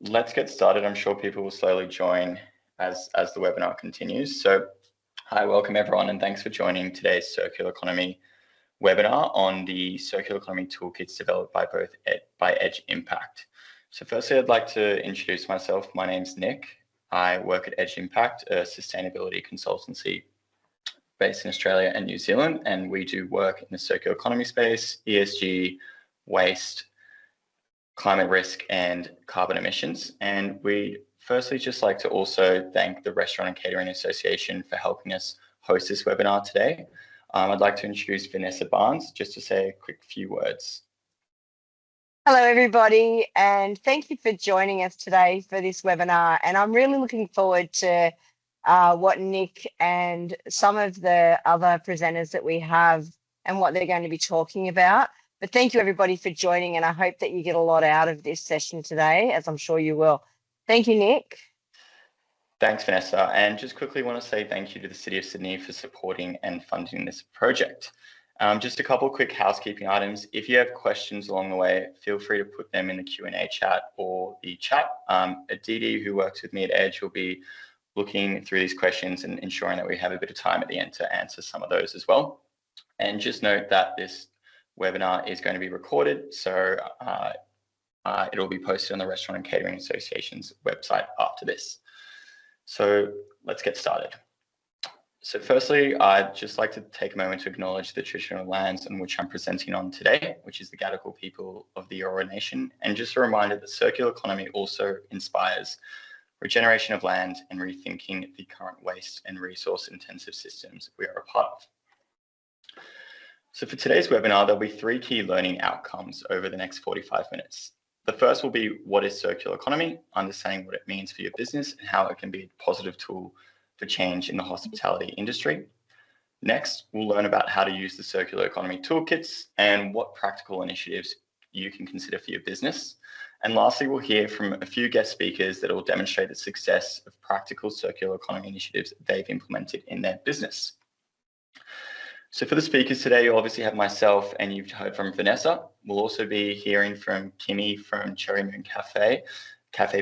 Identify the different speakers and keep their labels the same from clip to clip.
Speaker 1: let's get started. I'm sure people will slowly join as the webinar continues. So hi, welcome everyone, and thanks for joining today's Circular Economy webinar on the Circular Economy Toolkits developed by Edge Impact. So firstly, I'd like to introduce myself. My name's Nick. I work at Edge Impact, a sustainability consultancy based in Australia and New Zealand, and we do work in the circular economy space, ESG, waste, climate risk, and carbon emissions. And we firstly just like to also thank the Restaurant and Catering Association for helping us host this webinar today. I'd like to introduce Vanessa Barnes just to say a quick few words.
Speaker 2: Hello, everybody, and thank you for joining us today for this webinar. And I'm really looking forward to what Nick and some of the other presenters that we have and what they're going to be talking about. But thank you, everybody, for joining, and I hope that you get a lot out of this session today, as I'm sure you will. Thank you, Nick.
Speaker 1: Thanks, Vanessa. And just quickly want to say thank you to the City of Sydney for supporting and funding this project. Just a couple of quick housekeeping items. If you have questions along the way, feel free to put them in the Q&A chat or the chat. Aditi, who works with me at Edge, will be looking through these questions and ensuring that we have a bit of time at the end to answer some of those as well. And just note that this webinar is going to be recorded, so it will be posted on the Restaurant and Catering Association's website after this. So let's get started. So firstly, I'd just like to take a moment to acknowledge the traditional lands on which I'm presenting on today, which is the Gadigal people of the Eora Nation, and just a reminder that circular economy also inspires regeneration of land and rethinking the current waste and resource intensive systems we are a part of. So for today's webinar, there'll be 3 key learning outcomes over the next 45 minutes. The first will be what is circular economy, understanding what it means for your business and how it can be a positive tool for change in the hospitality industry. Next, we'll learn about how to use the Circular Economy Toolkits and what practical initiatives you can consider for your business. And lastly, we'll hear from a few guest speakers that will demonstrate the success of practical circular economy initiatives they've implemented in their business. So for the speakers today, you obviously have myself, and you've heard from Vanessa. We'll also be hearing from Kimmy from Cherry Moon Cafe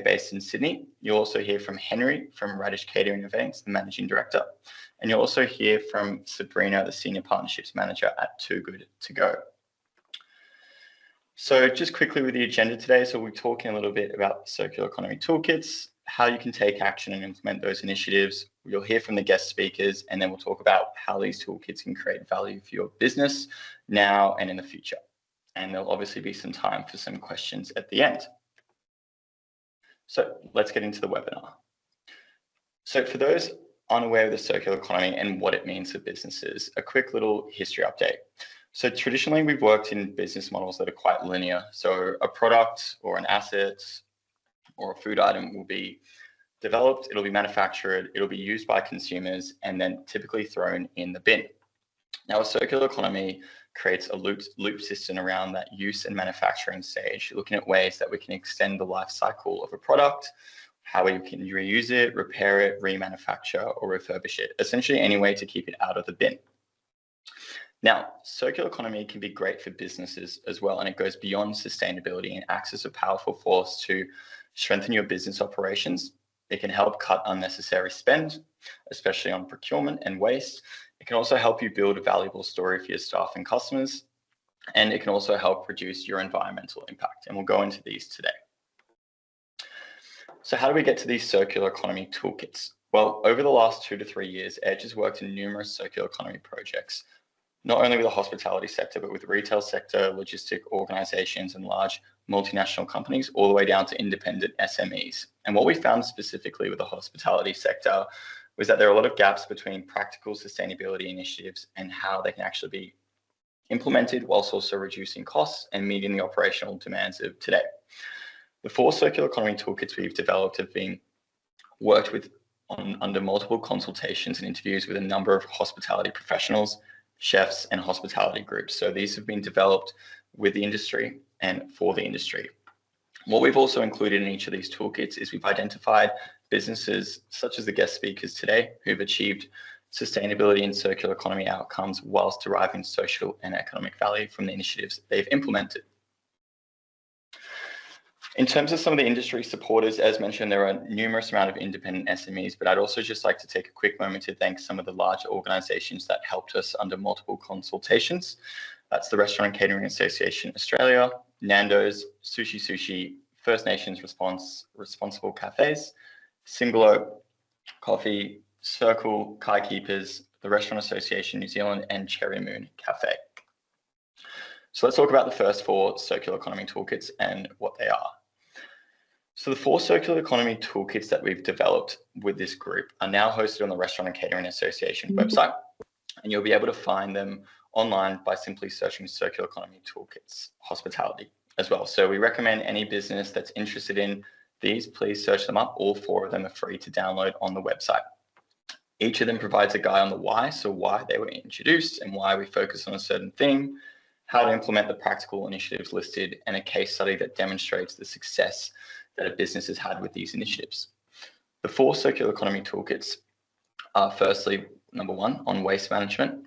Speaker 1: based in Sydney. You'll also hear from Henry from Radish Catering Events, the Managing Director. And you'll also hear from Sabrina, the Senior Partnerships Manager at Too Good To Go. So just quickly with the agenda today, so we're talking a little bit about the Circular Economy Toolkits, how you can take action and implement those initiatives. You'll hear from the guest speakers, and then we'll talk about how these toolkits can create value for your business now and in the future. And there'll obviously be some time for some questions at the end. So let's get into the webinar. So for those unaware of the circular economy and what it means for businesses, a quick little history update. So traditionally, we've worked in business models that are quite linear. So a product or an asset or a food item will be developed, it'll be manufactured, it'll be used by consumers, and then typically thrown in the bin. Now, a circular economy creates a loop system around that use and manufacturing stage, looking at ways that we can extend the life cycle of a product, how we can reuse it, repair it, remanufacture, or refurbish it, essentially any way to keep it out of the bin. Now, circular economy can be great for businesses as well, and it goes beyond sustainability and acts as a powerful force to strengthen your business operations. It can help cut unnecessary spend, especially on procurement and waste. It can also help you build a valuable story for your staff and customers, and it can also help reduce your environmental impact, and we'll go into these today. So how do we get to these circular economy toolkits? Well, over the last 2 to 3 years, Edge has worked in numerous circular economy projects, not only with the hospitality sector, but with retail sector, logistic organizations, and large multinational companies, all the way down to independent SMEs. And what we found specifically with the hospitality sector was that there are a lot of gaps between practical sustainability initiatives and how they can actually be implemented, whilst also reducing costs and meeting the operational demands of today. The 4 circular economy toolkits we've developed have been worked with under multiple consultations and interviews with a number of hospitality professionals, chefs, and hospitality groups. So these have been developed with the industry and for the industry. What we've also included in each of these toolkits is we've identified businesses such as the guest speakers today who've achieved sustainability and circular economy outcomes whilst deriving social and economic value from the initiatives they've implemented. In terms of some of the industry supporters, as mentioned, there are numerous amount of independent SMEs, but I'd also just like to take a quick moment to thank some of the large organisations that helped us under multiple consultations. That's the Restaurant and Catering Association Australia, Nando's, Sushi, First Nations Responsible Cafes, Singlo Coffee, Circle, Kai Keepers, the Restaurant Association New Zealand, and Cherry Moon Cafe. So let's talk about the first 4 circular economy toolkits and what they are. So the 4 circular economy toolkits that we've developed with this group are now hosted on the Restaurant and Catering Association website, and you'll be able to find them online by simply searching Circular Economy Toolkits Hospitality as well. So we recommend any business that's interested in these, please search them up. All 4 of them are free to download on the website. Each of them provides a guide on the why, so why they were introduced and why we focus on a certain thing, how to implement the practical initiatives listed, and a case study that demonstrates the success that a business has had with these initiatives. The 4 circular economy toolkits are firstly, number 1, on waste management.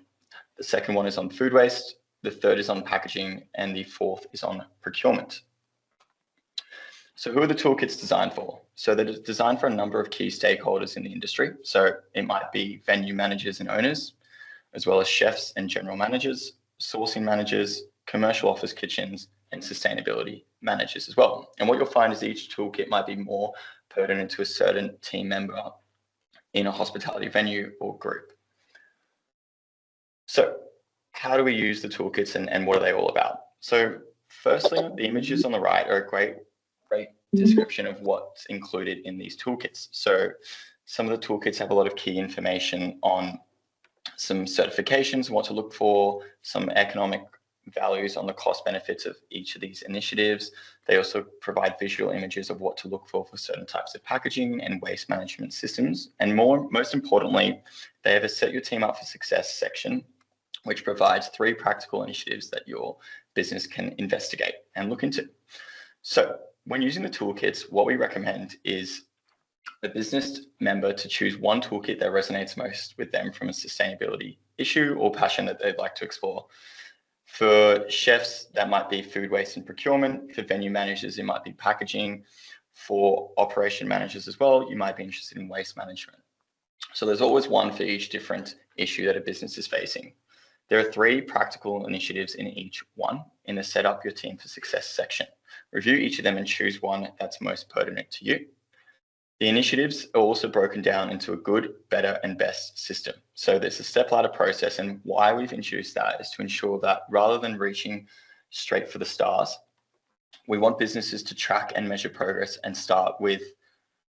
Speaker 1: The second one is on food waste. The third is on packaging, and the 4th is on procurement. So who are the toolkits designed for? So they're designed for a number of key stakeholders in the industry. So it might be venue managers and owners, as well as chefs and general managers, sourcing managers, commercial office kitchens, and sustainability managers as well. And what you'll find is each toolkit might be more pertinent to a certain team member in a hospitality venue or group. So how do we use the toolkits and what are they all about? So firstly, the images on the right are a great description of what's included in these toolkits. So some of the toolkits have a lot of key information on some certifications and what to look for, some economic values on the cost benefits of each of these initiatives. They also provide visual images of what to look for certain types of packaging and waste management systems. And most importantly, they have a set your team up for success section, which provides 3 practical initiatives that your business can investigate and look into. So when using the toolkits, what we recommend is the business member to choose one toolkit that resonates most with them from a sustainability issue or passion that they'd like to explore. For chefs, that might be food waste and procurement. For venue managers, it might be packaging. For operation managers as well, you might be interested in waste management. So there's always one for each different issue that a business is facing. There are 3 practical initiatives in each one in the Set Up Your Team for Success section. Review each of them and choose one that's most pertinent to you. The initiatives are also broken down into a good, better, and best system. So there's a step-ladder process, and why we've introduced that is to ensure that rather than reaching straight for the stars, we want businesses to track and measure progress and start with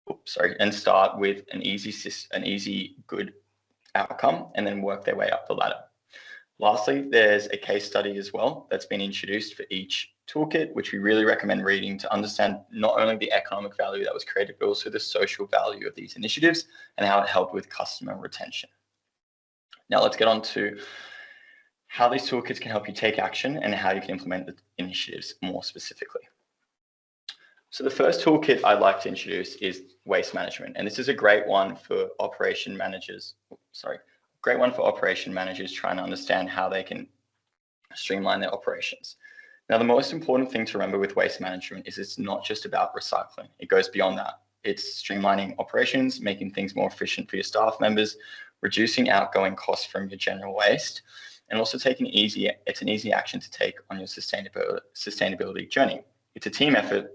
Speaker 1: an easy, good outcome, and then work their way up the ladder. Lastly, there's a case study as well that's been introduced for each toolkit, which we really recommend reading to understand not only the economic value that was created, but also the social value of these initiatives and how it helped with customer retention. Now let's get on to how these toolkits can help you take action and how you can implement the initiatives more specifically. So the first toolkit I'd like to introduce is waste management. And this is a great one for operation managers trying to understand how they can streamline their operations. Now, the most important thing to remember with waste management is it's not just about recycling. It goes beyond that. It's streamlining operations, making things more efficient for your staff members, reducing outgoing costs from your general waste, and also it's an easy action to take on your sustainability journey. It's a team effort,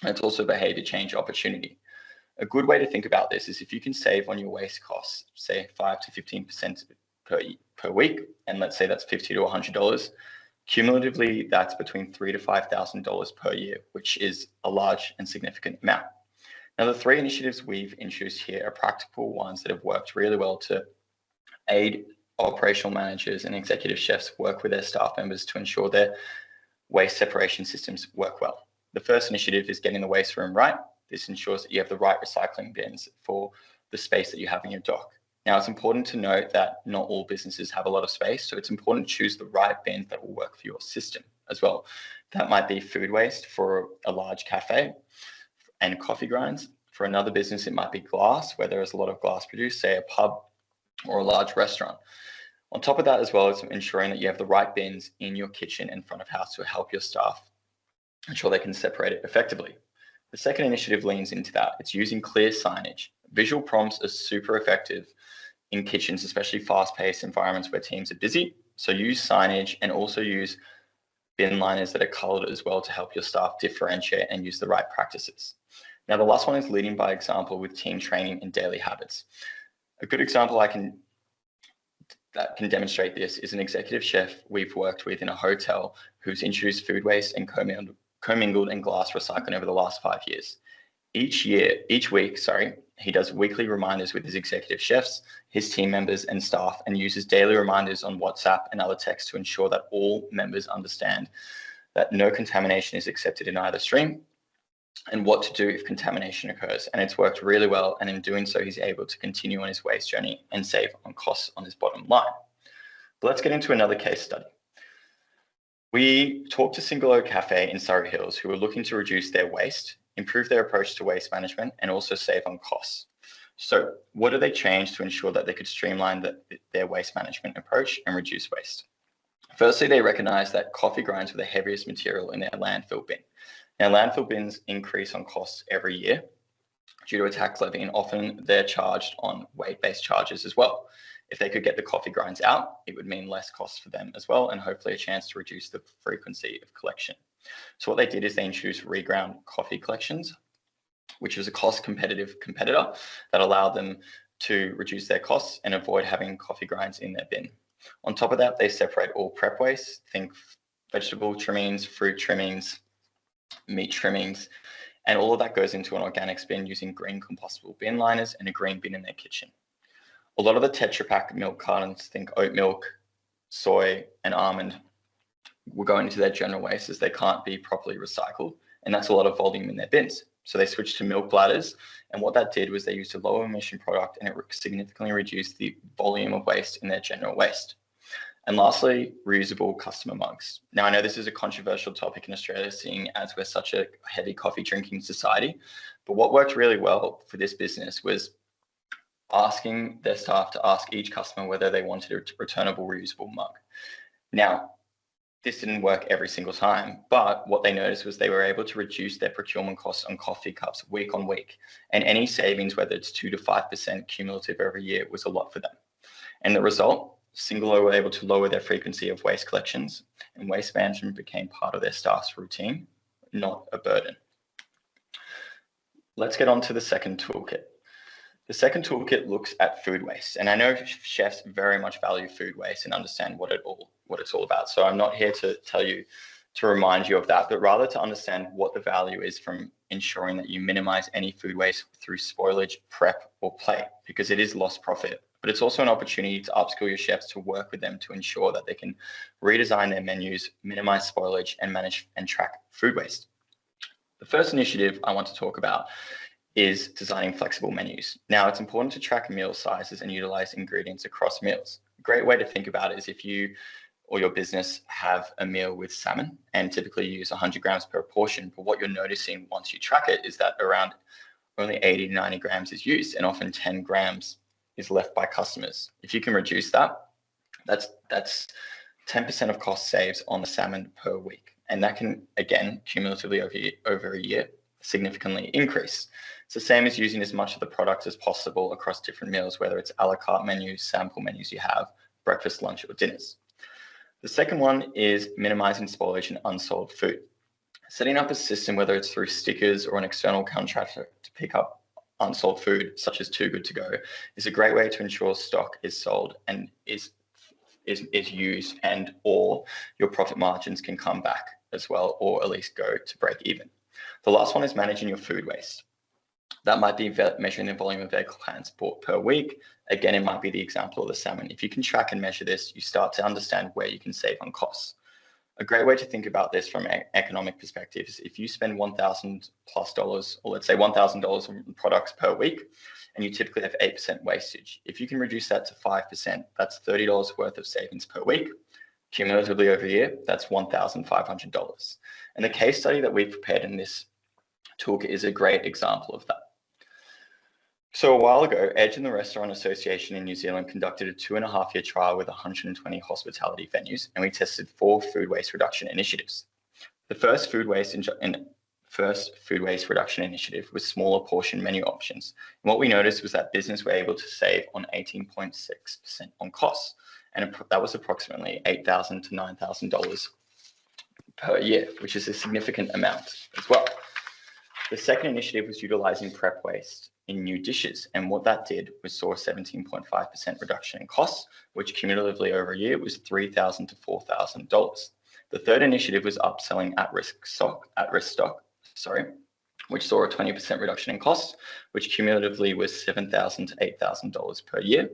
Speaker 1: and it's also a behavior change opportunity. A good way to think about this is if you can save on your waste costs, say 5 to 15% per week, and let's say that's $50 to $100, cumulatively that's between $3,000 to $5,000 per year, which is a large and significant amount. Now, the 3 initiatives we've introduced here are practical ones that have worked really well to aid operational managers and executive chefs work with their staff members to ensure their waste separation systems work well. The first initiative is getting the waste room right. This ensures that you have the right recycling bins for the space that you have in your dock. Now, it's important to note that not all businesses have a lot of space, so it's important to choose the right bins that will work for your system as well. That might be food waste for a large cafe and coffee grinds. For another business, it might be glass, where there is a lot of glass produced, say a pub or a large restaurant. On top of that as well, it's ensuring that you have the right bins in your kitchen and front of house to help your staff ensure they can separate it effectively. The second initiative leans into that. It's using clear signage. Visual prompts are super effective in kitchens, especially fast-paced environments where teams are busy. So use signage and also use bin liners that are colored as well to help your staff differentiate and use the right practices. Now, the last one is leading by example with team training and daily habits. A good example that can demonstrate this is an executive chef we've worked with in a hotel who's introduced food waste and commingled and glass recycling over the last 5 years. Each week, he does weekly reminders with his executive chefs, his team members and staff, and uses daily reminders on WhatsApp and other texts to ensure that all members understand that no contamination is accepted in either stream and what to do if contamination occurs. And it's worked really well. And in doing so, he's able to continue on his waste journey and save on costs on his bottom line. But let's get into another case study. We talked to Single O Cafe in Surrey Hills who are looking to reduce their waste, improve their approach to waste management, and also save on costs. So what do they change to ensure that they could streamline their waste management approach and reduce waste? Firstly, they recognize that coffee grinds were the heaviest material in their landfill bin. Now, landfill bins increase on costs every year due to a tax levy, and often they're charged on weight-based charges as well. If they could get the coffee grinds out, it would mean less costs for them as well, and hopefully a chance to reduce the frequency of collection. So what they did is they introduced reground coffee collections, which is a cost-competitive competitor that allowed them to reduce their costs and avoid having coffee grinds in their bin. On top of that, they separate all prep waste, think vegetable trimmings, fruit trimmings, meat trimmings, and all of that goes into an organics bin using green compostable bin liners and a green bin in their kitchen. A lot of the Tetra Pak milk cartons, think oat milk, soy, and almond, will go into their general waste as they can't be properly recycled, and that's a lot of volume in their bins. So they switched to milk bladders, and what that did was they used a low emission product and it significantly reduced the volume of waste in their general waste. And lastly, reusable customer mugs. Now, I know this is a controversial topic in Australia, seeing as we're such a heavy coffee drinking society, but what worked really well for this business was asking their staff to ask each customer whether they wanted a returnable reusable mug. Now, this didn't work every single time, but what they noticed was they were able to reduce their procurement costs on coffee cups week on week. And any savings, whether it's 2 to 5% cumulative every year, was a lot for them. And the result, Single O were able to lower their frequency of waste collections, and waste management became part of their staff's routine, not a burden. Let's get on to the second toolkit. The second toolkit looks at food waste, and I know chefs very much value food waste and understand what it's all about. So I'm not here to remind you of that, but rather to understand what the value is from ensuring that you minimize any food waste through spoilage, prep, or plate, because it is lost profit. But it's also an opportunity to upskill your chefs to work with them to ensure that they can redesign their menus, minimize spoilage, and manage and track food waste. The first initiative I want to talk about is designing flexible menus. Now, it's important to track meal sizes and utilize ingredients across meals. A great way to think about it is if you or your business have a meal with salmon and typically use 100 grams per portion, but what you're noticing once you track it is that around only 80 to 90 grams is used, and often 10 grams is left by customers. If you can reduce that, that's 10% of cost saves on the salmon per week. And that can, again, cumulatively over a year, significantly increase. It's the same as using as much of the product as possible across different meals, whether it's a la carte menus, sample menus you have, breakfast, lunch, or dinners. The second one is minimizing spoilage and unsold food. Setting up a system, whether it's through stickers or an external contractor to pick up unsold food, such as Too Good To Go, is a great way to ensure stock is sold and is used, and or your profit margins can come back as well, or at least go to break even. The last one is managing your food waste. That might be measuring the volume of vehicle transport per week. Again, it might be the example of the salmon. If you can track and measure this, you start to understand where you can save on costs. A great way to think about this from an economic perspective is if you spend $1,000 plus, or let's say $1,000 on products per week, and you typically have 8% wastage. If you can reduce that to 5%, that's $30 worth of savings per week. Cumulatively over a year, that's $1,500. And the case study that we've prepared in this toolkit is a great example of that. So a while ago, Edge and the Restaurant Association in New Zealand conducted a 2.5-year trial with 120 hospitality venues, and we tested 4 food waste reduction initiatives. The first food waste first food waste reduction initiative with smaller portion menu options. And what we noticed was that business were able to save on 18.6% on costs. And that was approximately $8,000 to $9,000 per year, which is a significant amount as well. The second initiative was utilizing prep waste in new dishes. And what that did was saw a 17.5% reduction in costs, which cumulatively over a year was $3,000 to $4,000. The third initiative was upselling at-risk stock, which saw a 20% reduction in costs, which cumulatively was $7,000 to $8,000 per year.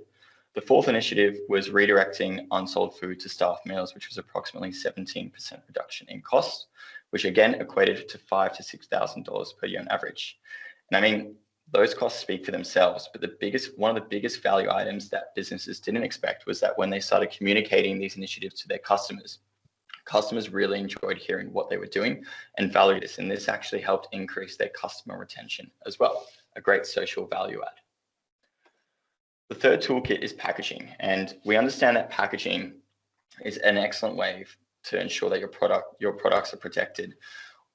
Speaker 1: The fourth initiative was redirecting unsold food to staff meals, which was approximately 17% reduction in costs, which again equated to $5,000 to $6,000 per year on average. And I mean, those costs speak for themselves, but one of the biggest value items that businesses didn't expect was that when they started communicating these initiatives to their customers really enjoyed hearing what they were doing and valued this, and this actually helped increase their customer retention as well, a great social value add. The third toolkit is packaging, and we understand that packaging is an excellent way to ensure that your products are protected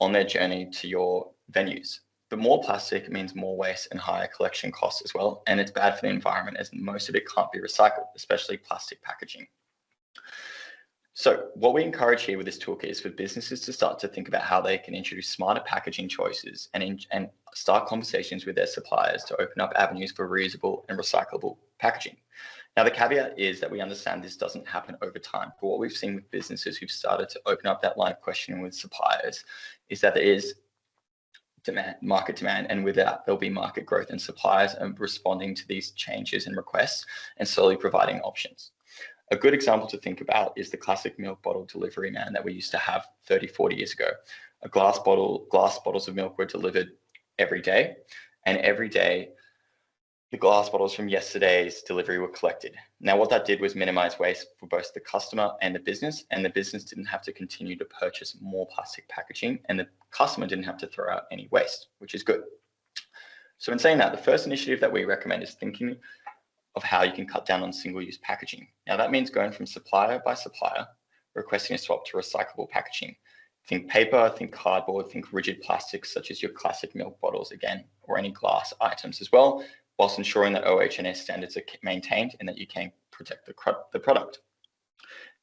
Speaker 1: on their journey to your venues. But more plastic means more waste and higher collection costs as well, and it's bad for the environment as most of it can't be recycled, especially plastic packaging. So what we encourage here with this toolkit is for businesses to start to think about how they can introduce smarter packaging choices and start conversations with their suppliers to open up avenues for reusable and recyclable packaging. Now, the caveat is that we understand this doesn't happen over time, but what we've seen with businesses who've started to open up that line of questioning with suppliers is that there is market demand, and with that there'll be market growth, and suppliers are responding to these changes and requests and slowly providing options. A good example to think about is the classic milk bottle delivery man that we used to have 30, 40 years ago. Glass bottles of milk were delivered every day, and every day the glass bottles from yesterday's delivery were collected. Now, what that did was minimize waste for both the customer and the business didn't have to continue to purchase more plastic packaging, and the customer didn't have to throw out any waste, which is good. So in saying that, the first initiative that we recommend is thinking of how you can cut down on single-use packaging. Now, that means going from supplier by supplier, requesting a swap to recyclable packaging. Think paper, think cardboard, think rigid plastics such as your classic milk bottles again, or any glass items as well, whilst ensuring that OH&S standards are maintained and that you can protect the product.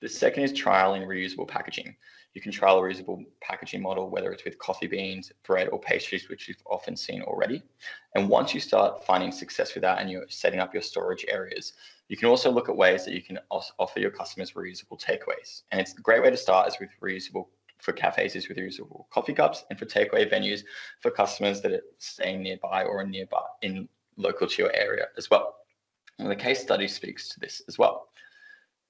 Speaker 1: The second is trialing reusable packaging. You can trial a reusable packaging model, whether it's with coffee beans, bread, or pastries, which you've often seen already. And once you start finding success with that and you're setting up your storage areas, you can also look at ways that you can offer your customers reusable takeaways. And it's a great way to start is with reusable, for cafes is with reusable coffee cups, and for takeaway venues for customers that are staying nearby or in local to your area as well. And the case study speaks to this as well.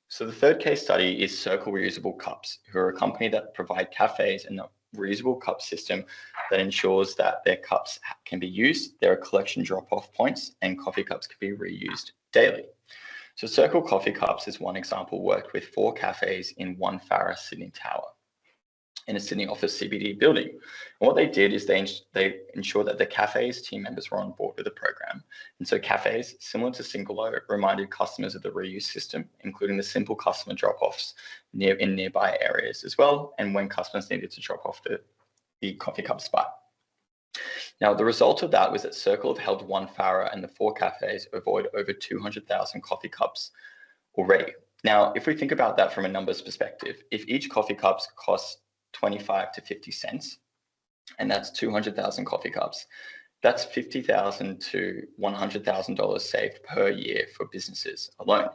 Speaker 1: So the third case study is Circle Reusable Cups, who are a company that provide cafes a reusable cup system that ensures that their cups can be used, there are collection drop-off points, and coffee cups can be reused daily. So Circle Coffee Cups is one example, worked with 4 cafes in One Farrer Sydney Tower in a Sydney office CBD building. And what they did is they ensured that the cafe's team members were on board with the program. And so cafes, similar to Singolo, reminded customers of the reuse system, including the simple customer drop-offs in nearby areas as well, and when customers needed to drop off the coffee cup spot. Now, the result of that was that Circle have helped One Farrer and the 4 cafes avoid over 200,000 coffee cups already. Now, if we think about that from a numbers perspective, if each coffee cup costs 25 to 50 cents, and that's 200,000 coffee cups, that's $50,000 to $100,000 saved per year for businesses alone.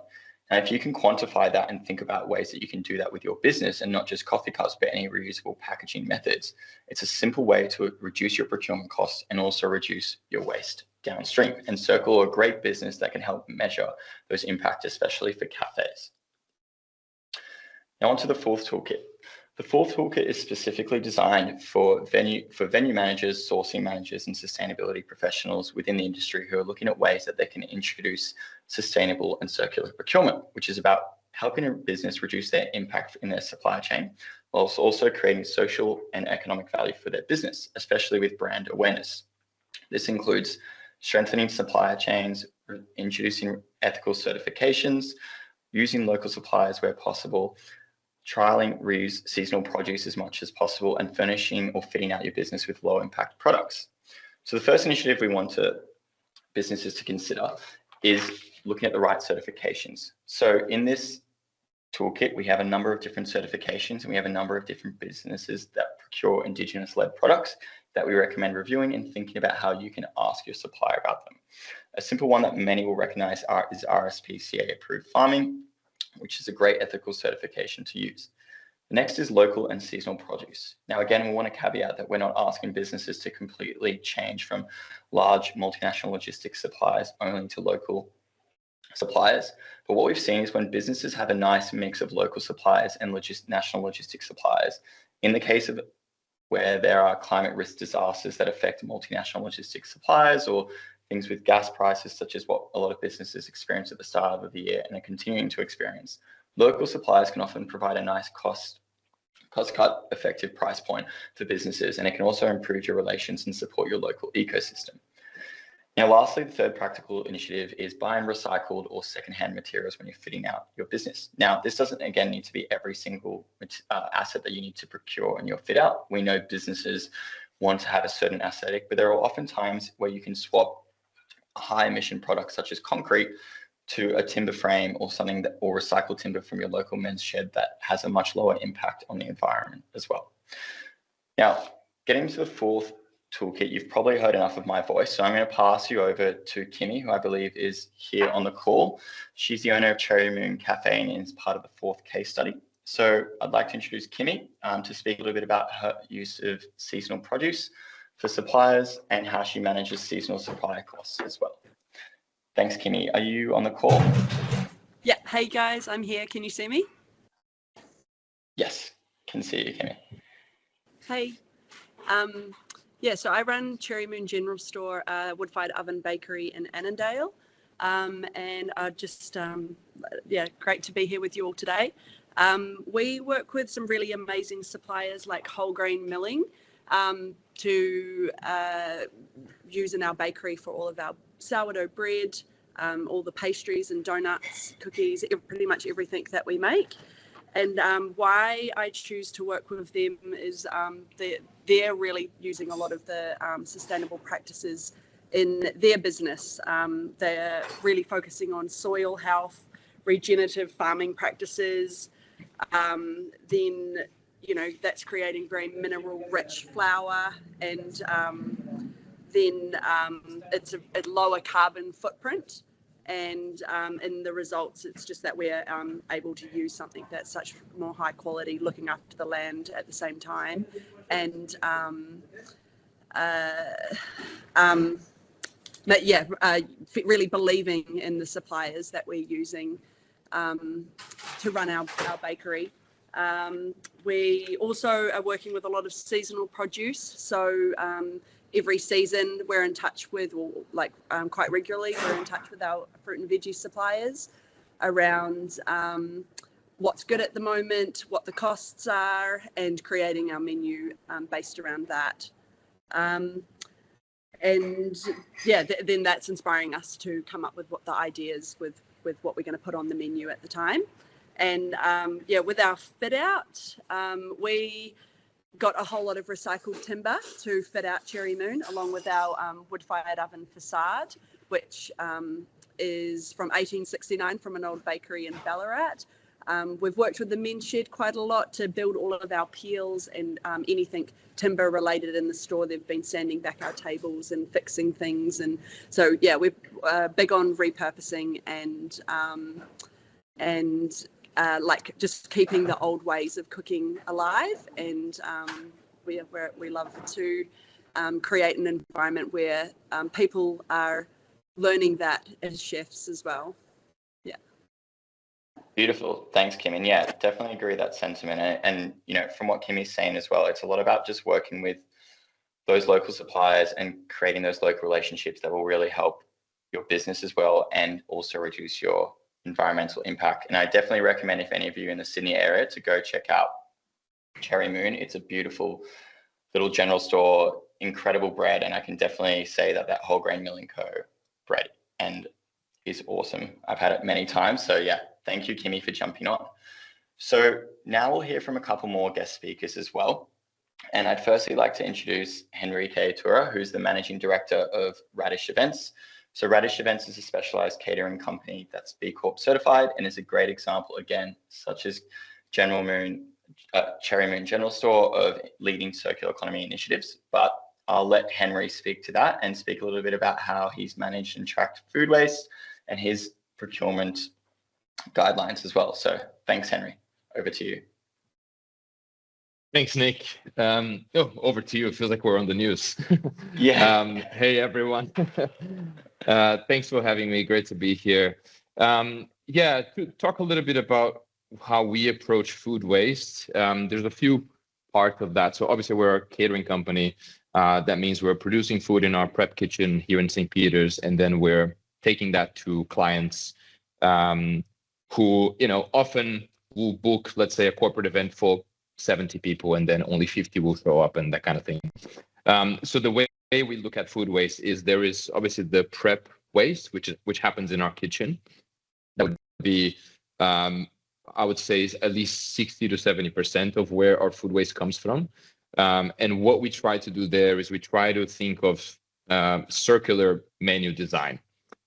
Speaker 1: Now, if you can quantify that and think about ways that you can do that with your business, and not just coffee cups, but any reusable packaging methods, it's a simple way to reduce your procurement costs and also reduce your waste downstream. And Circle are a great business that can help measure those impacts, especially for cafes. Now, onto the fourth toolkit. The fourth toolkit is specifically designed for venue managers, sourcing managers, and sustainability professionals within the industry who are looking at ways that they can introduce sustainable and circular procurement, which is about helping a business reduce their impact in their supply chain, whilst also creating social and economic value for their business, especially with brand awareness. This includes strengthening supplier chains, introducing ethical certifications, using local suppliers where possible, trialing reuse seasonal produce as much as possible, and furnishing or fitting out your business with low impact products. So the first initiative we want businesses to consider is looking at the right certifications. So in this toolkit, we have a number of different certifications, and we have a number of different businesses that procure Indigenous-led products that we recommend reviewing and thinking about how you can ask your supplier about them. A simple one that many will recognize is R&CA approved farming, which is a great ethical certification to use. The next is local and seasonal produce. Now, again, we want to caveat that we're not asking businesses to completely change from large multinational logistics suppliers only to local suppliers. But what we've seen is when businesses have a nice mix of local suppliers and national logistics suppliers, in the case of where there are climate risk disasters that affect multinational logistics suppliers, or things with gas prices, such as what a lot of businesses experience at the start of the year and are continuing to experience, local suppliers can often provide a nice cost cut effective price point for businesses, and it can also improve your relations and support your local ecosystem. Now, lastly, the third practical initiative is buying recycled or secondhand materials when you're fitting out your business. Now, this doesn't, again, need to be every single asset that you need to procure in your fit out. We know businesses want to have a certain aesthetic, but there are often times where you can swap high emission products such as concrete to a timber frame or something that, or recycled timber from your local men's shed that has a much lower impact on the environment as well. Now, getting to the fourth toolkit, you've probably heard enough of my voice, so I'm going to pass you over to Kimmy, who I believe is here on the call. She's the owner of Cherry Moon Cafe and is part of the fourth case study. So I'd like to introduce Kimmy to speak a little bit about her use of seasonal produce for suppliers and how she manages seasonal supply costs as well. Thanks, Kimmy. Are you on the call?
Speaker 3: Yeah. Hey, guys, I'm here. Can you see me?
Speaker 1: Yes, can see you, Kimmy.
Speaker 3: Hey. Yeah, so I run Cherry Moon General Store, wood-fired oven bakery in Annandale. And I just, yeah, great to be here with you all today. We work with some really amazing suppliers like whole grain milling to use in our bakery for all of our sourdough bread, all the pastries and donuts, cookies, pretty much everything that we make. And why I choose to work with them is they're really using a lot of the sustainable practices in their business. They're really focusing on soil health, regenerative farming practices. Then, you know, that's creating very mineral-rich flour, and then it's a lower carbon footprint. And in the results, it's just that we're able to use something that's such more high quality, looking after the land at the same time, and but yeah, really believing in the suppliers that we're using to run our bakery. We also are working with a lot of seasonal produce, so every season we're in touch with, or like quite regularly, we're in touch with our fruit and veggie suppliers around what's good at the moment, what the costs are, and creating our menu based around that. And yeah, then that's inspiring us to come up with what the ideas with what we're going to put on the menu at the time. And yeah, with our fit out, we got a whole lot of recycled timber to fit out Cherry Moon, along with our wood-fired oven facade, which is from 1869 from an old bakery in Ballarat. We've worked with the men's shed quite a lot to build all of our peels and anything timber related in the store. They've been sanding back our tables and fixing things. And so, yeah, we're big on repurposing and like just keeping the old ways of cooking alive. And we love to create an environment where people are learning that as chefs as well. Yeah.
Speaker 1: Beautiful. Thanks, Kim. And yeah, definitely agree with that sentiment. And you know, from what Kimmy's saying as well, it's a lot about just working with those local suppliers and creating those local relationships that will really help your business as well, and also reduce your environmental impact. And I definitely recommend, if any of you in the Sydney area, to go check out Cherry Moon. It's a beautiful little general store, incredible bread, and I can definitely say that whole grain milling co bread and is awesome. I've had it many times. So yeah, thank you, Kimmy, for jumping on. So now we'll hear from a couple more guest speakers as well. And I'd firstly like to introduce Henrique Tura, who's the Managing Director of Radish Events. So Radish Events is a specialized catering company that's B Corp certified and is a great example, again, such as Cherry Moon General Store, of leading circular economy initiatives. But I'll let Henry speak to that and speak a little bit about how he's managed and tracked food waste and his procurement guidelines as well. So thanks, Henry. Over to you.
Speaker 4: Thanks, Nick. Over to you. It feels like we're on the news.
Speaker 1: Yeah.
Speaker 4: Hey, everyone. Thanks for having me. Great to be here. To talk a little bit about how we approach food waste. There's a few parts of that. So obviously, we're a catering company. That means we're producing food in our prep kitchen here in St. Peter's, and then we're taking that to clients who, often will book, let's say, a corporate event for 70 people, and then only 50 will show up and that kind of thing. So the way we look at food waste is there is obviously the prep waste, which happens in our kitchen. That would be, I would say, is at least 60 to 70% of where our food waste comes from. And what we try to do there is we try to think of circular menu design,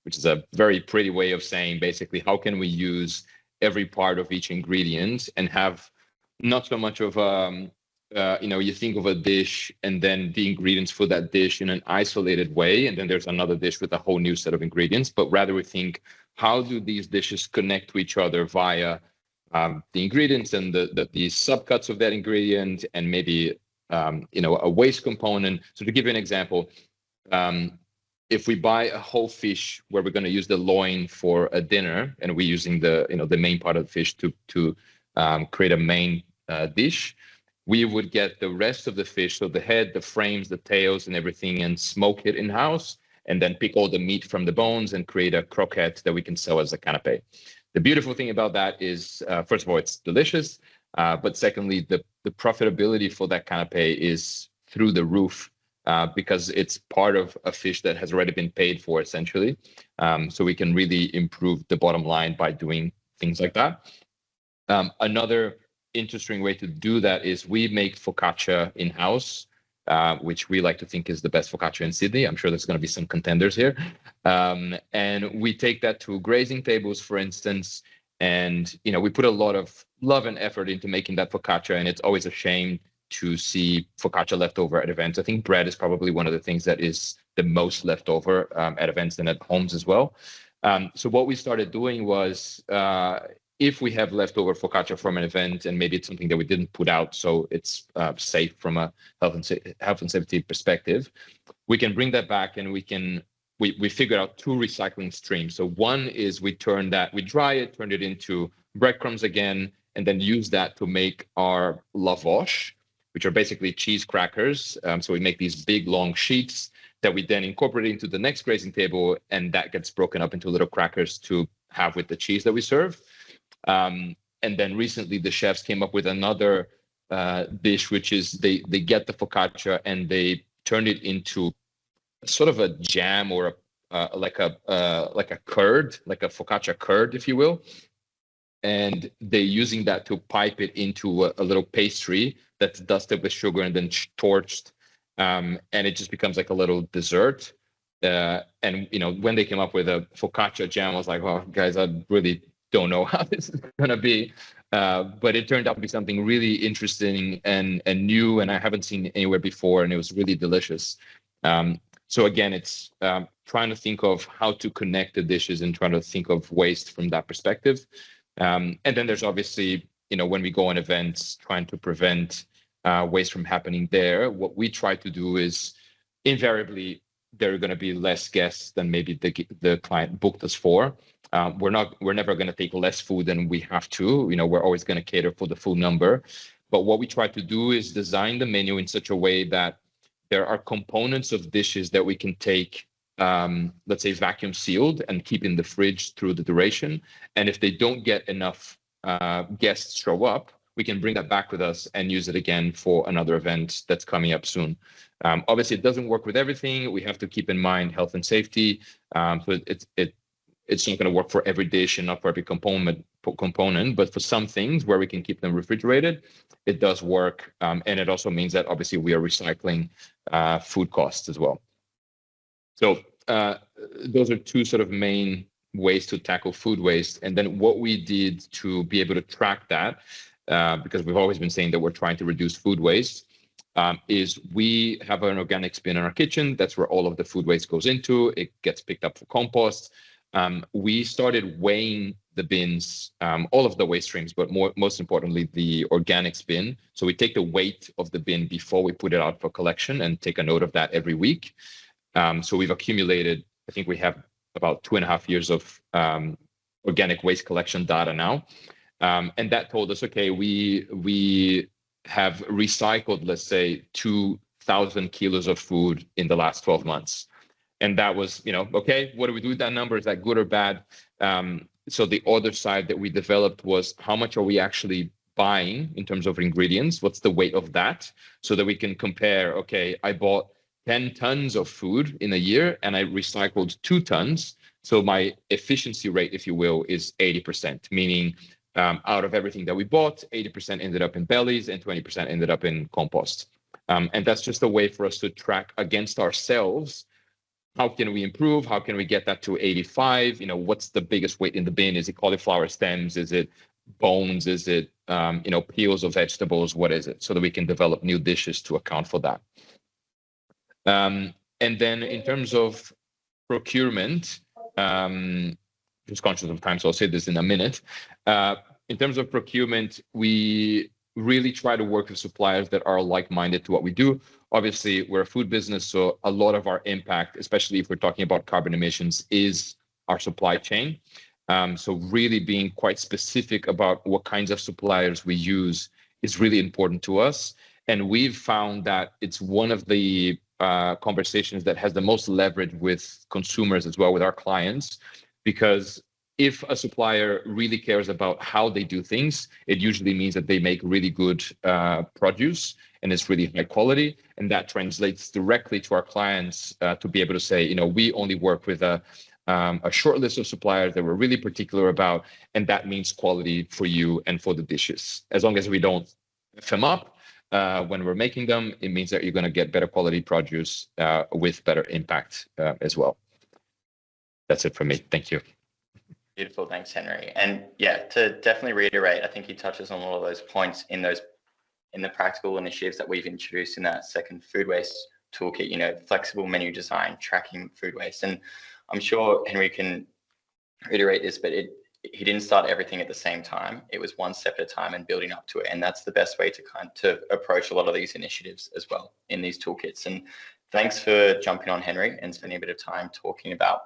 Speaker 4: which is a very pretty way of saying basically how can we use every part of each ingredient and have not so much of you think of a dish and then the ingredients for that dish in an isolated way, and then there's another dish with a whole new set of ingredients, but rather we think, how do these dishes connect to each other via the ingredients and the subcuts of that ingredient, and maybe a waste component. So to give you an example, if we buy a whole fish where we're going to use the loin for a dinner, and we're using the main part of the fish to create a main dish, we would get the rest of the fish, so the head, the frames, the tails, and everything, and smoke it in-house, and then pick all the meat from the bones and create a croquette that we can sell as a canapé. The beautiful thing about that is, first of all, it's delicious, but secondly, the profitability for that canapé is through the roof, because it's part of a fish that has already been paid for, essentially. So we can really improve the bottom line by doing things like that. Another interesting way to do that is we make focaccia in-house, which we like to think is the best focaccia in Sydney. I'm sure there's going to be some contenders here. And we take that to grazing tables, for instance, and we put a lot of love and effort into making that focaccia, and it's always a shame to see focaccia left over at events. I think bread is probably one of the things that is the most left over at events and at homes as well. So what we started doing was, if we have leftover focaccia from an event, and maybe it's something that we didn't put out, so it's safe from a health and safety perspective, we can bring that back, and we figure out two recycling streams. So one is we dry it, turn it into breadcrumbs again, and then use that to make our lavash, which are basically cheese crackers. So we make these big long sheets that we then incorporate into the next grazing table, and that gets broken up into little crackers to have with the cheese that we serve. And then recently the chefs came up with another dish, which is they get the focaccia and they turn it into sort of a jam, or like a curd, like a focaccia curd, if you will. And they're using that to pipe it into a little pastry that's dusted with sugar and then torched, and it just becomes like a little dessert. And when they came up with a focaccia jam, I was like, "Oh, guys, I really don't know how this is gonna be," but it turned out to be something really interesting and new, and I haven't seen anywhere before, and it was really delicious. So again, it's trying to think of how to connect the dishes and trying to think of waste from that perspective. And then there's obviously, when we go on events, trying to prevent waste from happening there. What we try to do is, invariably, there are going to be less guests than maybe the client booked us for. We're never going to take less food than we have to. We're always going to cater for the full number. But what we try to do is design the menu in such a way that there are components of dishes that we can take, let's say, vacuum sealed and keep in the fridge through the duration. And if they don't get enough guests show up, we can bring that back with us and use it again for another event that's coming up soon. Obviously, it doesn't work with everything. We have to keep in mind health and safety. So it's not going to work for every dish and not for every component. component, but for some things where we can keep them refrigerated, it does work. And it also means that obviously we are recycling food costs as well. So those are two sort of main ways to tackle food waste. And then what we did to be able to track that, because we've always been saying that we're trying to reduce food waste, is we have an organic bin in our kitchen. That's where all of the food waste goes into. It gets picked up for compost. We started weighing the bins, all of the waste streams, but most importantly, the organics bin. So we take the weight of the bin before we put it out for collection and take a note of that every week. So we've accumulated, I think we have about 2.5 years of organic waste collection data now. And that told us, okay, we have recycled, let's say, 2,000 kilos of food in the last 12 months. And that was, okay, what do we do with that number? Is that good or bad? So the other side that we developed was how much are we actually buying in terms of ingredients? What's the weight of that? So that we can compare, okay, I bought 10 tons of food in a year and I recycled 2 tons. So my efficiency rate, if you will, is 80%, meaning out of everything that we bought, 80% ended up in bellies and 20% ended up in compost. And that's just a way for us to track against ourselves. How can we improve? How can we get that to 85? What's the biggest weight in the bin? Is it cauliflower stems? Is it bones? Is it, peels of vegetables? What is it? So that we can develop new dishes to account for that. And then in terms of procurement, just conscious of time, so I'll say this in a minute. In terms of procurement, we really try to work with suppliers that are like-minded to what we do. Obviously, we're a food business, so a lot of our impact, especially if we're talking about carbon emissions, is our supply chain. So really being quite specific about what kinds of suppliers we use is really important to us. And we've found that it's one of the conversations that has the most leverage with consumers as well, with our clients, because if a supplier really cares about how they do things, it usually means that they make really good produce and it's really high quality. And that translates directly to our clients to be able to say, we only work with a short list of suppliers that we're really particular about, and that means quality for you and for the dishes. As long as we don't F them up when we're making them, it means that you're going to get better quality produce with better impact as well. That's it for me. Thank you.
Speaker 1: Beautiful. Thanks, Henry. And yeah, to definitely reiterate, I think he touches on all of those points in the practical initiatives that we've introduced in that second food waste toolkit, flexible menu design, tracking food waste. And I'm sure Henry can reiterate this, but he didn't start everything at the same time. It was one step at a time and building up to it. And that's the best way to approach a lot of these initiatives as well in these toolkits. And thanks for jumping on, Henry, and spending a bit of time talking about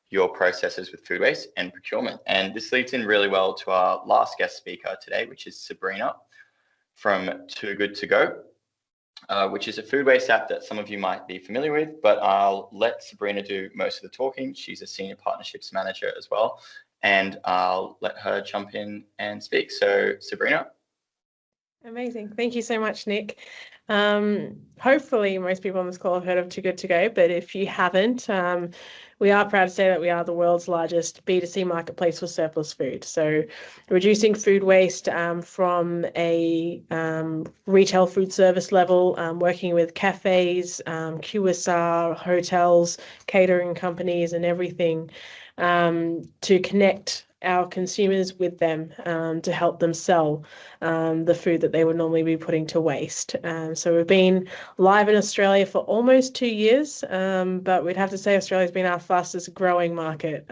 Speaker 1: your processes with food waste and procurement. And this leads in really well to our last guest speaker today, which is Sabrina from Too Good To Go, which is a food waste app that some of you might be familiar with, but I'll let Sabrina do most of the talking. She's a senior partnerships manager as well, and I'll let her jump in and speak. So Sabrina.
Speaker 5: Amazing. Thank you so much, Nick. Hopefully most people on this call have heard of Too Good To Go, but if you haven't, we are proud to say that we are the world's largest B2C marketplace for surplus food. So reducing food waste from a retail food service level, working with cafes, QSR, hotels, catering companies and everything to connect our consumers with them to help them sell the food that they would normally be putting to waste. So we've been live in Australia for almost 2 years, but we'd have to say Australia's been our fastest growing market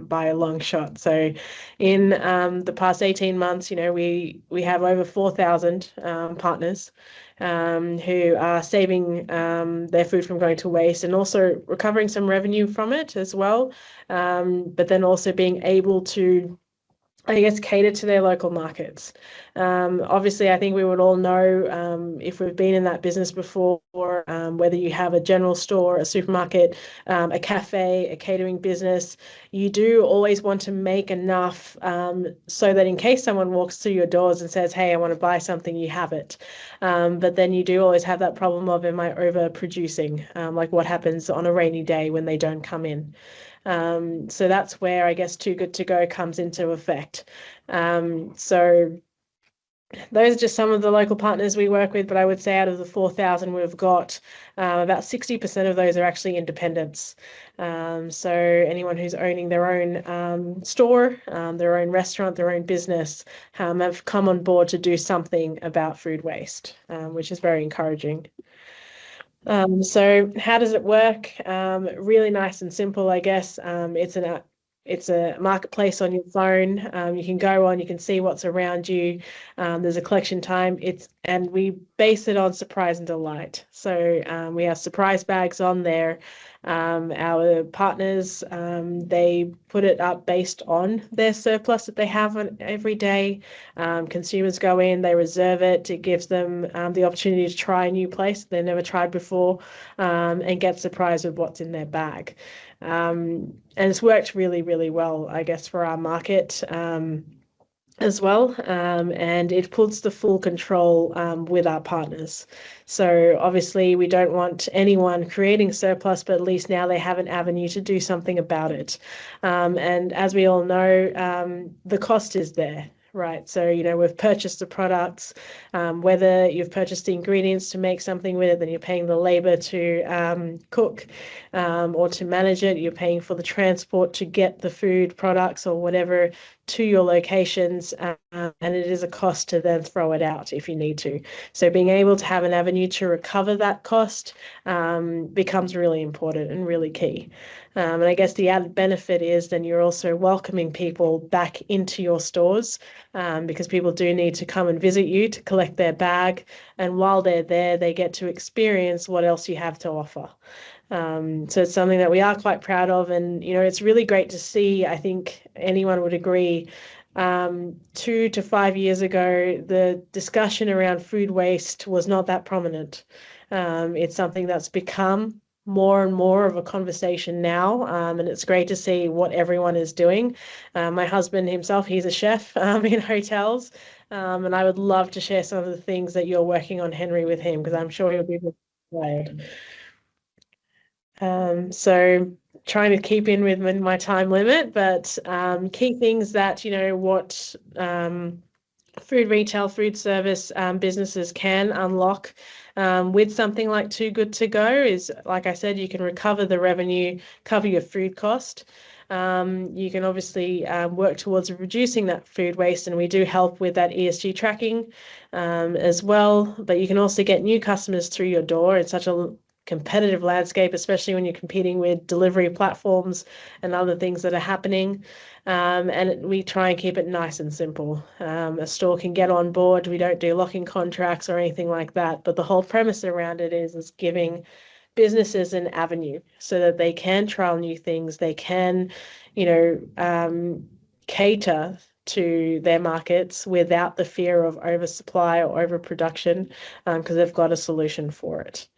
Speaker 5: by a long shot. So in the past 18 months, we have over 4,000 partners who are saving their food from going to waste and also recovering some revenue from it as well, but then also being able to, cater to their local markets. Obviously, I think we would all know if we've been in that business before, whether you have a general store, a supermarket, a cafe, a catering business, you do always want to make enough so that in case someone walks through your doors and says, hey, I want to buy something, you have it. But then you do always have that problem of, am I overproducing? Like what happens on a rainy day when they don't come in? So that's where I guess Too Good To Go comes into effect. So those are just some of the local partners we work with, but I would say out of the 4,000 we've got, about 60% of those are actually independents. So anyone who's owning their own store, their own restaurant, their own business, have come on board to do something about food waste, which is very encouraging. So how does it work? Really nice and simple, I guess. It's a marketplace on your phone. You can go on, you can see what's around you. There's a collection time. And we base it on surprise and delight. So we have surprise bags on there. Our partners, they put it up based on their surplus that they have every day. Consumers go in, they reserve it. It gives them the opportunity to try a new place they've never tried before, and get surprised with what's in their bag. And it's worked really, really well, I guess, for our market as well. And it puts the full control with our partners. So obviously we don't want anyone creating surplus, but at least now they have an avenue to do something about it. And as we all know, the cost is there. Right. So, we've purchased the products, whether you've purchased the ingredients to make something with it, then you're paying the labor to cook or to manage it. You're paying for the transport to get the food products or whatever to your locations. And it is a cost to then throw it out if you need to. So being able to have an avenue to recover that cost becomes really important and really key. And I guess the added benefit is then you're also welcoming people back into your stores, because people do need to come and visit you to collect their bag. And while they're there, they get to experience what else you have to offer. So it's something that we are quite proud of. And, it's really great to see. I think anyone would agree. 2 to 5 years ago, the discussion around food waste was not that prominent. It's something that's become more and more of a conversation now, and it's great to see what everyone is doing. My husband himself, he's a chef in hotels, and I would love to share some of the things that you're working on, Henry, with him, because I'm sure he'll be inspired. So trying to keep in with my time limit, but key things that, what food retail, food service businesses can unlock with something like Too Good To Go is, like I said, you can recover the revenue, cover your food cost. You can obviously work towards reducing that food waste, and we do help with that ESG tracking as well. But you can also get new customers through your door. It's such a competitive landscape, especially when you're competing with delivery platforms and other things that are happening. And we try and keep it nice and simple. A store can get on board. We don't do locking contracts or anything like that. But the whole premise around it is giving businesses an avenue so that they can trial new things. They can, cater to their markets without the fear of oversupply or overproduction, because they've got a solution for it.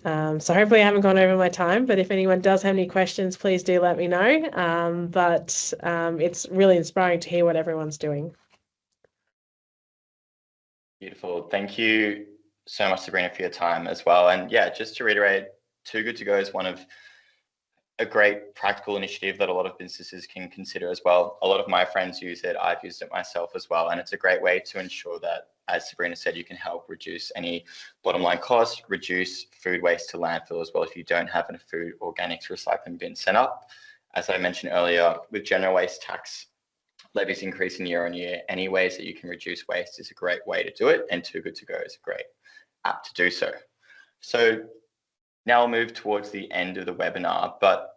Speaker 5: So hopefully I haven't gone over my time, but if anyone does have any questions, please do let me know. But it's really inspiring to hear what everyone's doing.
Speaker 1: Beautiful. Thank you so much, Sabrina, for your time as well. And yeah, just to reiterate, Too Good To Go is one of a great practical initiative that a lot of businesses can consider as well. A lot of my friends use it. I've used it myself as well. And it's a great way to ensure that, as Sabrina said, you can help reduce any bottom line costs, reduce food waste to landfill as well if you don't have a food organics recycling bin set up. As I mentioned earlier, with general waste tax levies increasing year on year, any ways that you can reduce waste is a great way to do it. And Too Good To Go is a great app to do so. So now I'll move towards the end of the webinar, but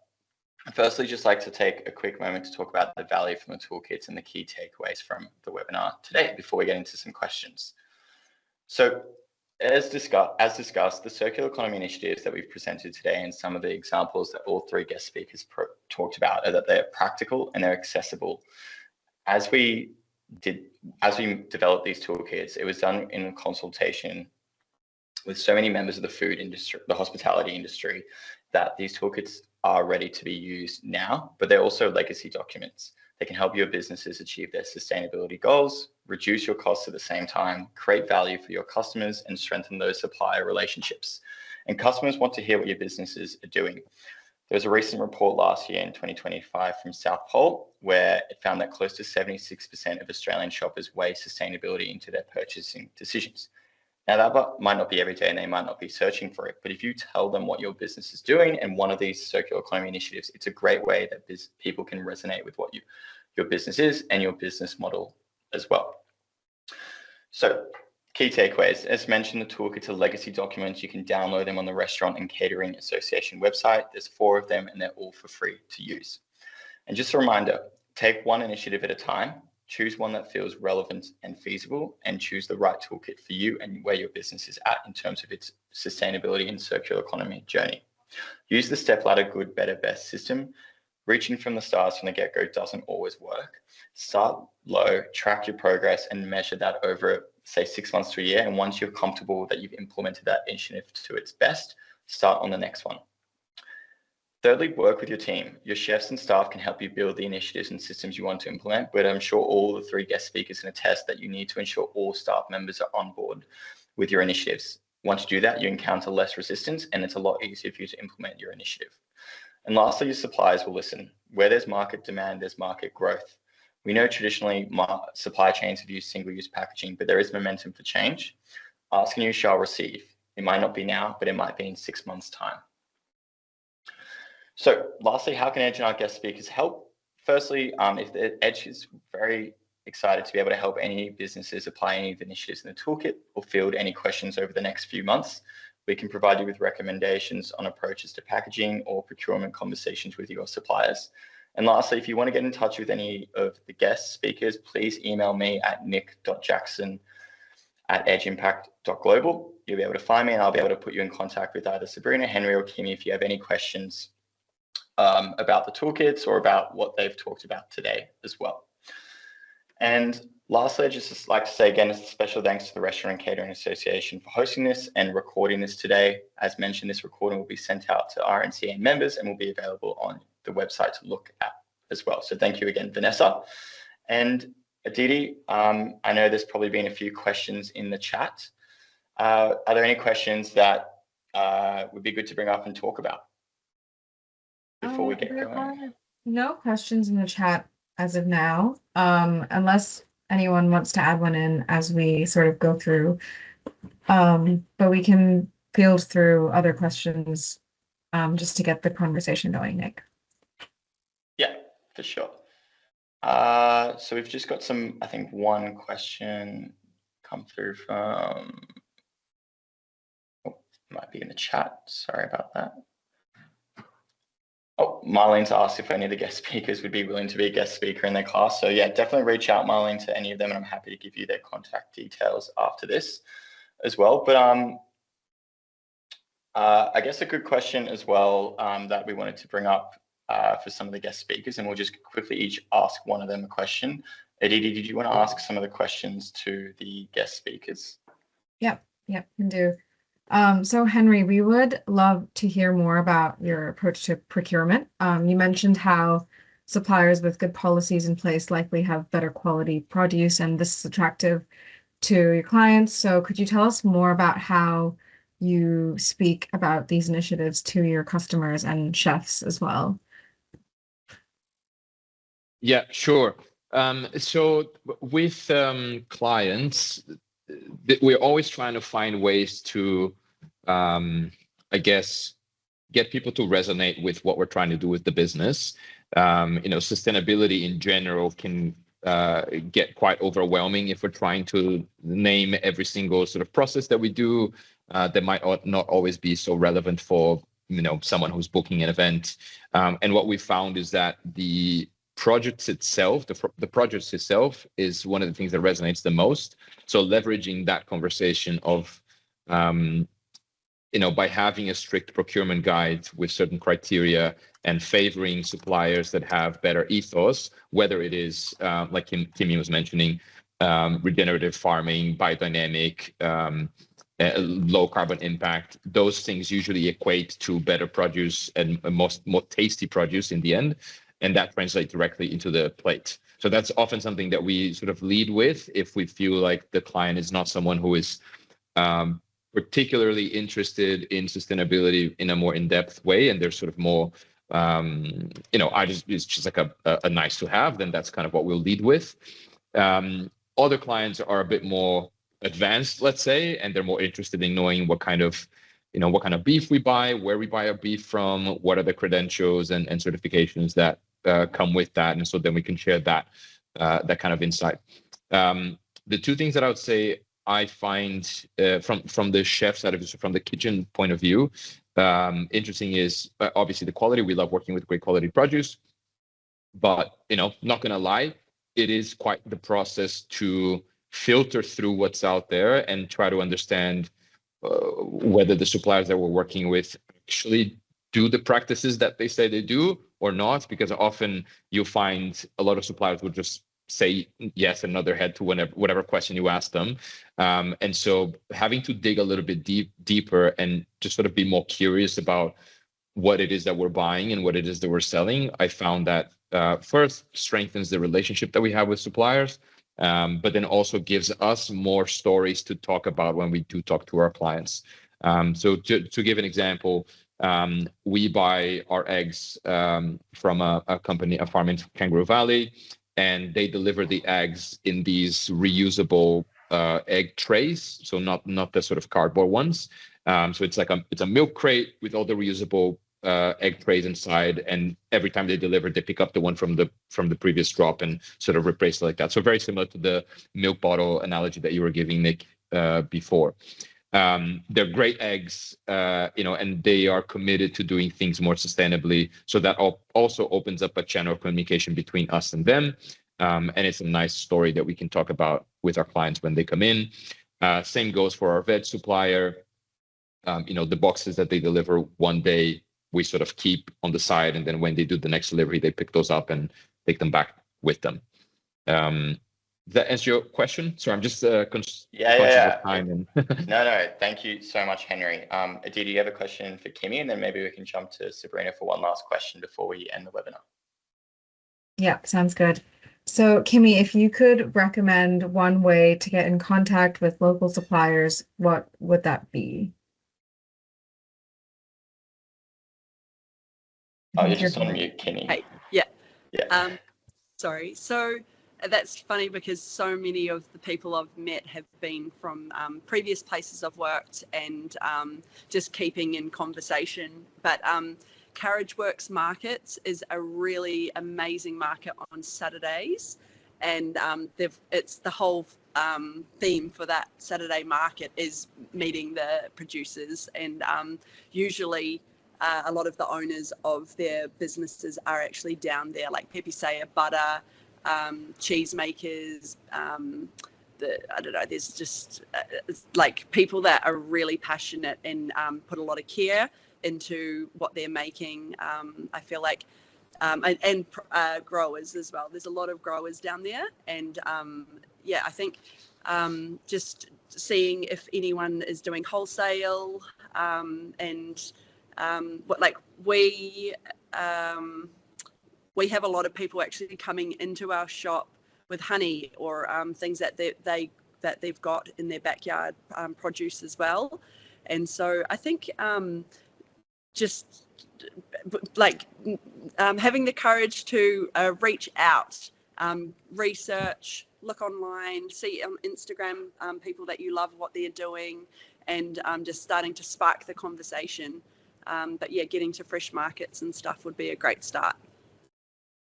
Speaker 1: firstly, just like to take a quick moment to talk about the value from the toolkits and the key takeaways from the webinar today before we get into some questions. So as discussed, the circular economy initiatives that we've presented today and some of the examples that all three guest speakers talked about are that they're practical and they're accessible. As we developed these toolkits, it was done in consultation with so many members of the food industry, the hospitality industry, that these toolkits are ready to be used now, but they're also legacy documents. They can help your businesses achieve their sustainability goals, reduce your costs at the same time, create value for your customers, and strengthen those supplier relationships. And customers want to hear what your businesses are doing. There was a recent report last year in 2025 from South Pole, where it found that close to 76% of Australian shoppers weigh sustainability into their purchasing decisions. Now, that might not be every day and they might not be searching for it, but if you tell them what your business is doing and one of these circular economy initiatives, it's a great way that people can resonate with what your business is and your business model as well. So, key takeaways. As mentioned, the toolkits are legacy documents. You can download them on the Restaurant and Catering Association website. There's 4 of them and they're all for free to use. And just a reminder, take one initiative at a time, choose one that feels relevant and feasible, and choose the right toolkit for you and where your business is at in terms of its sustainability and circular economy journey. Use the step ladder good, better, best system. Reaching from the stars from the get-go doesn't always work. Start low, track your progress, and measure that over, say, 6 months to a year. And once you're comfortable that you've implemented that initiative to its best, start on the next one. Thirdly, work with your team. Your chefs and staff can help you build the initiatives and systems you want to implement, but I'm sure all the 3 guest speakers can attest that you need to ensure all staff members are on board with your initiatives. Once you do that, you encounter less resistance and it's a lot easier for you to implement your initiative. And lastly, your suppliers will listen. Where there's market demand, there's market growth. We know traditionally supply chains have used single-use packaging, but there is momentum for change. Ask and you shall receive. It might not be now, but it might be in 6 months' time. So lastly, how can Edge and our guest speakers help? Firstly, if Edge is very excited to be able to help any businesses apply any of the initiatives in the toolkit or field any questions over the next few months. We can provide you with recommendations on approaches to packaging or procurement conversations with your suppliers. And lastly, if you want to get in touch with any of the guest speakers, please email me at nick.jackson@edgeimpact.global. You'll be able to find me and I'll be able to put you in contact with either Sabrina, Henry, or Kimi if you have any questions about the toolkits or about what they've talked about today as well. And lastly, I'd just like to say again, a special thanks to the Restaurant and Catering Association for hosting this and recording this today. As mentioned, this recording will be sent out to R&CA members and will be available on the website to look at as well. So thank you again, Vanessa. And Aditi, I know there's probably been a few questions in the chat. Are there any questions that would be good to bring up and talk about before we get going?
Speaker 6: No questions in the chat as of now, unless anyone wants to add one in as we sort of go through. But we can field through other questions just to get the conversation going, Nick.
Speaker 1: Yeah, for sure. So we've just got some, I think, one question come through from, might be in the chat. Sorry about that. Oh, Marlene's asked if any of the guest speakers would be willing to be a guest speaker in their class. So yeah, definitely reach out, Marlene, to any of them, and I'm happy to give you their contact details after this as well. But I guess a good question as well that we wanted to bring up for some of the guest speakers, and we'll just quickly each ask one of them a question. Aditi, did you want to ask some of the questions to the guest speakers?
Speaker 6: Yep, can do. So Henry, we would love to hear more about your approach to procurement. You mentioned how suppliers with good policies in place likely have better quality produce, and this is attractive to your clients. So could you tell us more about how you speak about these initiatives to your customers and chefs as well?
Speaker 4: Yeah, sure. So with clients, we're always trying to find ways to, I guess, get people to resonate with what we're trying to do with the business. Sustainability in general can get quite overwhelming if we're trying to name every single sort of process that we do that might not always be so relevant for someone who's booking an event. And what we found is that the project itself is one of the things that resonates the most. So leveraging that conversation of by having a strict procurement guide with certain criteria and favoring suppliers that have better ethos, whether it is like Kimi was mentioning, regenerative farming, biodynamic, low carbon impact, those things usually equate to better produce and more tasty produce in the end. And that translates directly into the plate. So that's often something that we sort of lead with if we feel like the client is not someone who is particularly interested in sustainability in a more in-depth way, and they're sort of more it's just like a nice to have, then that's kind of what we'll lead with. Other clients are a bit more advanced, let's say, and they're more interested in knowing what kind of beef we buy, where we buy our beef from, what are the credentials and certifications that come with that, and so then we can share that kind of insight. The two things that I would say I find from the chef side of it, so from the kitchen point of view, interesting is obviously the quality. We love working with great quality produce, but not gonna lie, it is quite the process to filter through what's out there and try to understand whether the suppliers that we're working with actually do the practices that they say they do or not, because often you'll find a lot of suppliers will just say yes and nod their head to whatever question you ask them. And so having to dig a little bit deeper and just sort of be more curious about what it is that we're buying and what it is that we're selling, I found that first strengthens the relationship that we have with suppliers, but then also gives us more stories to talk about when we do talk to our clients. So to give an example, we buy our eggs from a company, a farm in Kangaroo Valley, and they deliver the eggs in these reusable egg trays, so not the sort of cardboard ones. So it's a milk crate with all the reusable egg trays inside, and every time they deliver, they pick up the one from the previous drop and sort of replace it like that. So very similar to the milk bottle analogy that you were giving, Nick, before. They're great eggs, and they are committed to doing things more sustainably. So that also opens up a channel of communication between us and them. And it's a nice story that we can talk about with our clients when they come in. Same goes for our veg supplier. The boxes that they deliver one day, we sort of keep on the side. And then when they do the next delivery, they pick those up and take them back with them. Does that answer your question? So I'm just conscious of time. And
Speaker 1: No, thank you so much, Henry. Aditi, you have a question for Kimmy, and then maybe we can jump to Sabrina for one last question before we end the webinar.
Speaker 6: Yeah, sounds good. So Kimmy, if you could recommend one way to get in contact with local suppliers, what would that be?
Speaker 1: Oh, you're just on mute, Kimmy.
Speaker 3: Hey, yeah.
Speaker 1: Yeah.
Speaker 3: Sorry. So that's funny because so many of the people I've met have been from previous places I've worked and just keeping in conversation. But Carriage Works Markets is a really amazing market on Saturdays, and it's the whole theme for that Saturday market is meeting the producers, and usually a lot of the owners of their businesses are actually down there, like Pepe Saya butter, cheese makers, I don't know, there's just like people that are really passionate and put a lot of care into what they're making. I feel like, and growers as well. There's a lot of growers down there. And I think just seeing if anyone is doing wholesale and we have a lot of people actually coming into our shop with honey or things that they've got in their backyard, produce as well. And so I think just having the courage to reach out, research, look online, see on Instagram people that you love what they're doing, and just starting to spark the conversation. But yeah, getting to fresh markets and stuff would be a great start.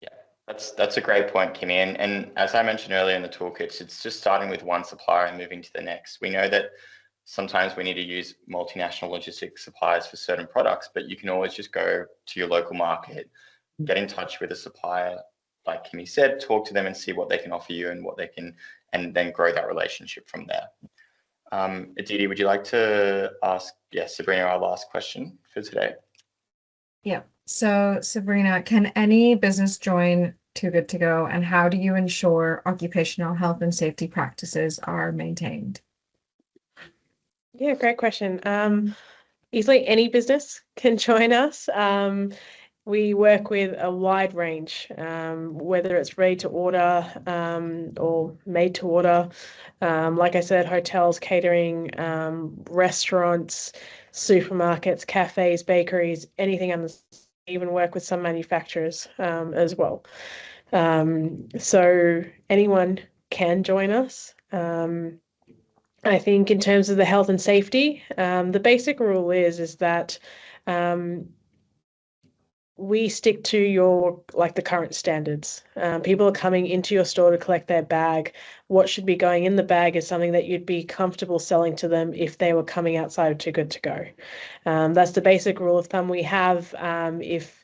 Speaker 1: Yeah, that's a great point, Kimmy. And as I mentioned earlier in the toolkits, it's just starting with one supplier and moving to the next. We know that sometimes we need to use multinational logistics suppliers for certain products, but you can always just go to your local market, get in touch with a supplier, like Kimmy said, talk to them and see what they can offer you and what they can, and then grow that relationship from there. Aditi, would you like to ask Sabrina our last question for today?
Speaker 6: Yeah. So Sabrina, can any business join Too Good To Go, and how do you ensure occupational health and safety practices are maintained?
Speaker 5: Yeah, great question. Easily any business can join us. We work with a wide range, whether it's ready to order or made to order. Like I said, hotels, catering, restaurants, supermarkets, cafes, bakeries, anything on the even work with some manufacturers as well. So anyone can join us. I think in terms of the health and safety, the basic rule is that we stick to the current standards. People are coming into your store to collect their bag. What should be going in the bag is something that you'd be comfortable selling to them if they were coming outside of Too Good To Go. That's the basic rule of thumb we have. If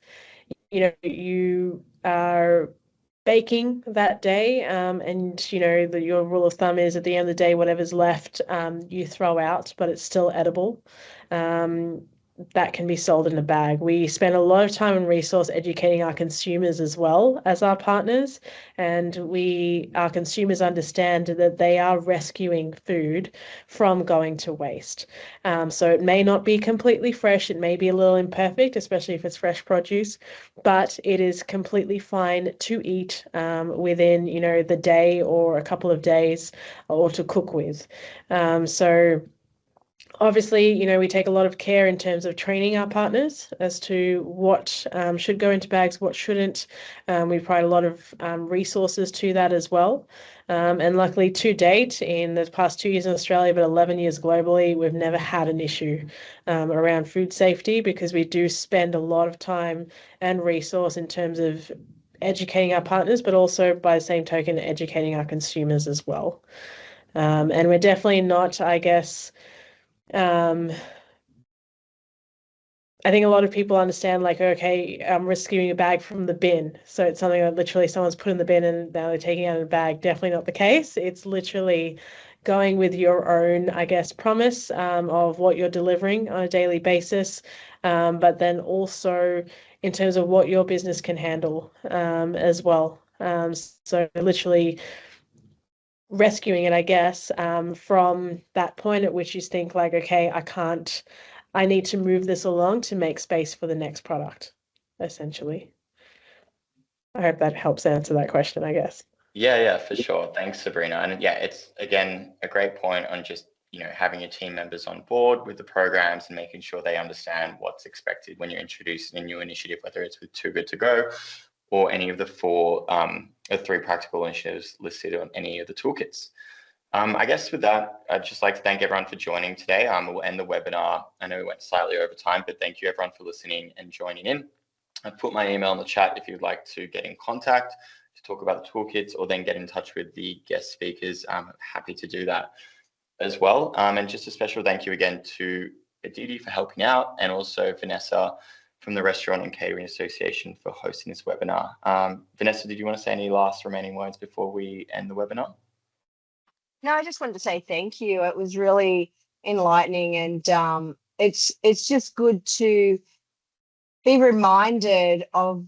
Speaker 5: you are baking that day, and your rule of thumb is at the end of the day, whatever's left, you throw out, but it's still edible. That can be sold in a bag. We spend a lot of time and resource educating our consumers as well as our partners, and our consumers understand that they are rescuing food from going to waste. So it may not be completely fresh, it may be a little imperfect, especially if it's fresh produce, but it is completely fine to eat within, the day or a couple of days, or to cook with. So obviously, we take a lot of care in terms of training our partners as to what should go into bags, what shouldn't. We provide a lot of resources to that as well. And luckily, to date, in the past 2 years in Australia, but 11 years globally, we've never had an issue around food safety, because we do spend a lot of time and resource in terms of educating our partners, but also by the same token, educating our consumers as well. And we're definitely not, I guess, I think a lot of people understand, okay, I'm rescuing a bag from the bin. So it's something that literally someone's put in the bin and now they're taking out a bag. Definitely not the case. It's literally going with your own, I guess, promise of what you're delivering on a daily basis, but then also in terms of what your business can handle as well. So literally rescuing it, I guess, from that point at which you think okay, I need to move this along to make space for the next product, essentially. I hope that helps answer that question, I guess.
Speaker 1: Yeah, for sure. Thanks, Sabrina. And yeah, it's again a great point on just having your team members on board with the programs and making sure they understand what's expected when you're introducing a new initiative, whether it's with Too Good To Go or any of the 3 practical initiatives listed on any of the toolkits. I guess with that, I'd just like to thank everyone for joining today. We'll end the webinar. I know we went slightly over time, but thank you everyone for listening and joining in. I've put my email in the chat if you'd like to get in contact to talk about the toolkits, or then get in touch with the guest speakers. I'm happy to do that as well. And just a special thank you again to Aditi for helping out, and also Vanessa from the Restaurant and Catering Association for hosting this webinar. Vanessa, did you want to say any last remaining words before we end the webinar?
Speaker 2: No, I just wanted to say thank you. It was really enlightening, and it's just good to be reminded of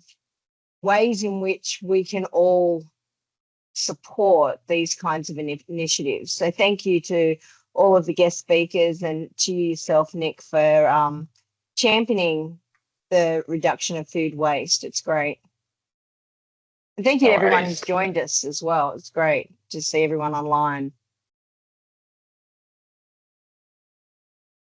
Speaker 2: ways in which we can all support these kinds of initiatives. So thank you to all of the guest speakers, and to yourself, Nick, for championing the reduction of food waste. It's great. And thank you to everyone who's joined us as well. It's great to see everyone online.